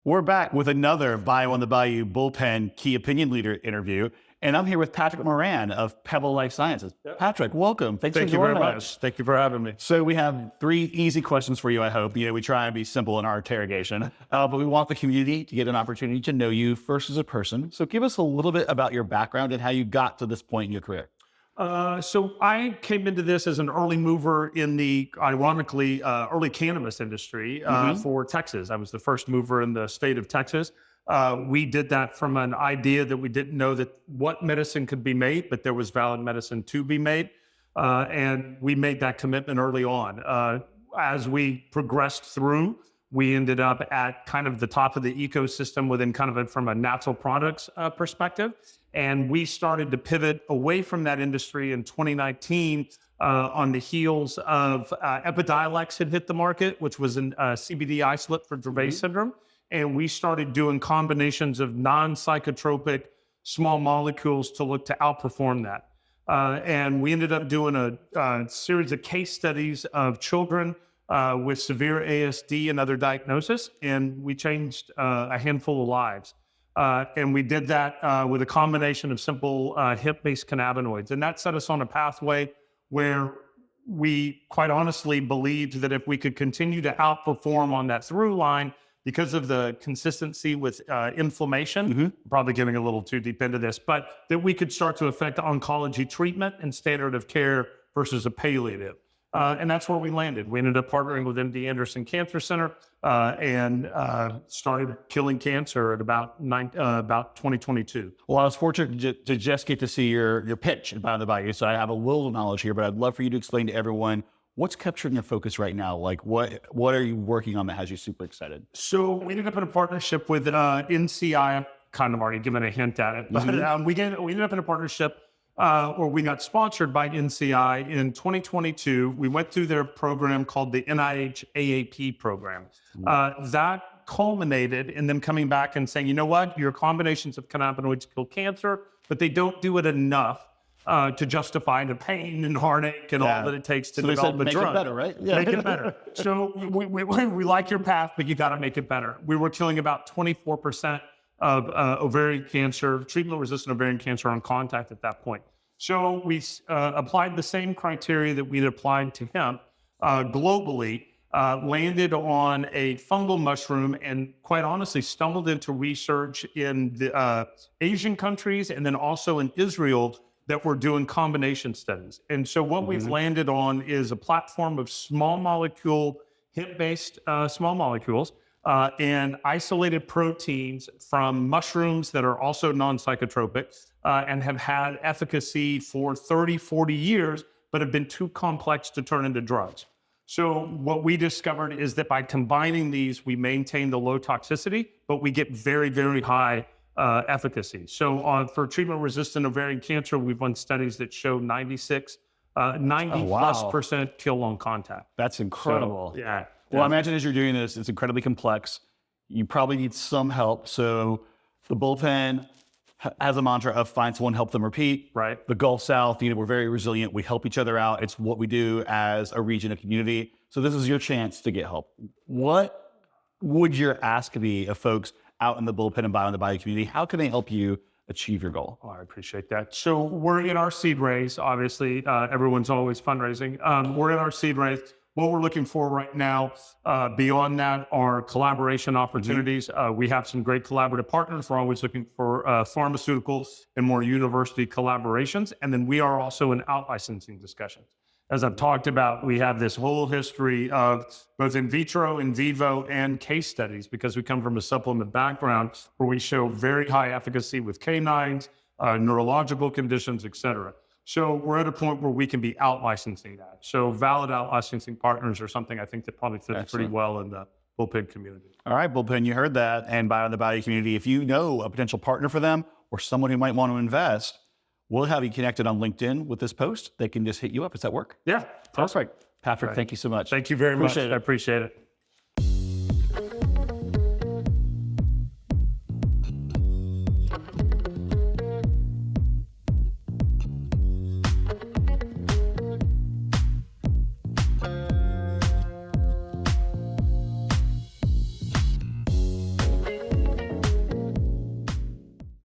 We're back with another BAYOU on the BAYOU Bullpen Key Opinion Leader interview, and I'm here with Patrick Moran of Pebble Life Sciences. Yep. Patrick, welcome. Thank you very much. Thank you for having me. So we have 3 easy questions for you, I hope. We try and be simple in our interrogation, but we want the community to get an opportunity to know you first as a person. So give us a little bit about your background and how you got to this point in your career. So I came into this as an early mover in the, ironically, early cannabis industry for Texas. I was the first mover in the state of Texas. We did that from an idea that we didn't know that what medicine could be made, but there was valid medicine to be made. And we made that commitment early on. As we progressed through, we ended up at kind of the top of the ecosystem within kind of from a natural products perspective. And we started to pivot away from that industry in 2019 on the heels of Epidiolex had hit the market, which was a CBD isolate for Dravet syndrome. And we started doing combinations of non-psychotropic small molecules to look to outperform that. And we ended up doing a series of case studies of children with severe ASD and other diagnoses, and we changed a handful of lives. And we did that with a combination of simple hemp-based cannabinoids. And that set us on a pathway where we quite honestly believed that if we could continue to outperform on that through line because of the consistency with inflammation, probably getting a little too deep into this, but that we could start to affect oncology treatment and standard of care versus a palliative. And that's where we landed. We ended up partnering with MD Anderson Cancer Center and started killing cancer at about 2022. Well, I was fortunate to just get to see your pitch about the BAYOU, so I have a little knowledge here, but I'd love for you to explain to everyone what's capturing your focus right now. Like, what are you working on that has you super excited? So we ended up in a partnership with NCI. I've kind of already given a hint at it, but we ended up in a partnership or we got sponsored by NCI in 2022. We went through their program called the NIH AAP program. That culminated in them coming back and saying, you know what, your combinations of cannabinoids kill cancer, but they don't do it enough to justify the pain and heartache and all that it takes to develop a drug. Make it better, right? Yeah. Make it better. So we like your path, but you got to make it better. We were killing about 24% of ovarian cancer, treatment-resistant ovarian cancer on contact at that point. So we applied the same criteria that we'd applied to hemp globally, landed on a fungal mushroom, and quite honestly stumbled into research in the Asian countries and then also in Israel that were doing combination studies. And so what we've landed on is a platform of small molecule, hemp-based small molecules, and isolated proteins from mushrooms that are also non-psychotropic and have had efficacy for 30, 40 years, but have been too complex to turn into drugs. So what we discovered is that by combining these, we maintain the low toxicity, but we get very, very high efficacy. So for treatment-resistant ovarian cancer, we've run studies that show 90+% kill on contact. That's incredible. So, yeah. Well, I imagine as you're doing this, it's incredibly complex. You probably need some help. So the Bullpen has a mantra of find someone, help them repeat. Right. The Gulf South, we're very resilient. We help each other out. It's what we do as a region, a community. So this is your chance to get help. What would your ask be of folks out in the Bullpen and BAYOU in the BAYOU community? How can they help you achieve your goal? Oh, I appreciate that. So we're in our seed raise. Obviously, everyone's always fundraising. We're in our seed raise. What we're looking for right now, beyond that, are collaboration opportunities. We have some great collaborative partners. We're always looking for pharmaceuticals and more university collaborations. And then we are also in out-licensing discussions. As I've talked about, we have this whole history of both in vitro, in vivo, and case studies because we come from a supplement background where we show very high efficacy with canines, neurological conditions, et cetera. So we're at a point where we can be out-licensing that. So valid out-licensing partners are something I think that probably fits pretty well in the Bullpen community. All right, Bullpen, you heard that. And BAYOU in the BAYOU community, if you know a potential partner for them or someone who might want to invest, we'll have you connected on LinkedIn with this post. They can just hit you up. Does that work? Yeah. Perfect. Patrick, thank you so much. Thank you very much. I appreciate it.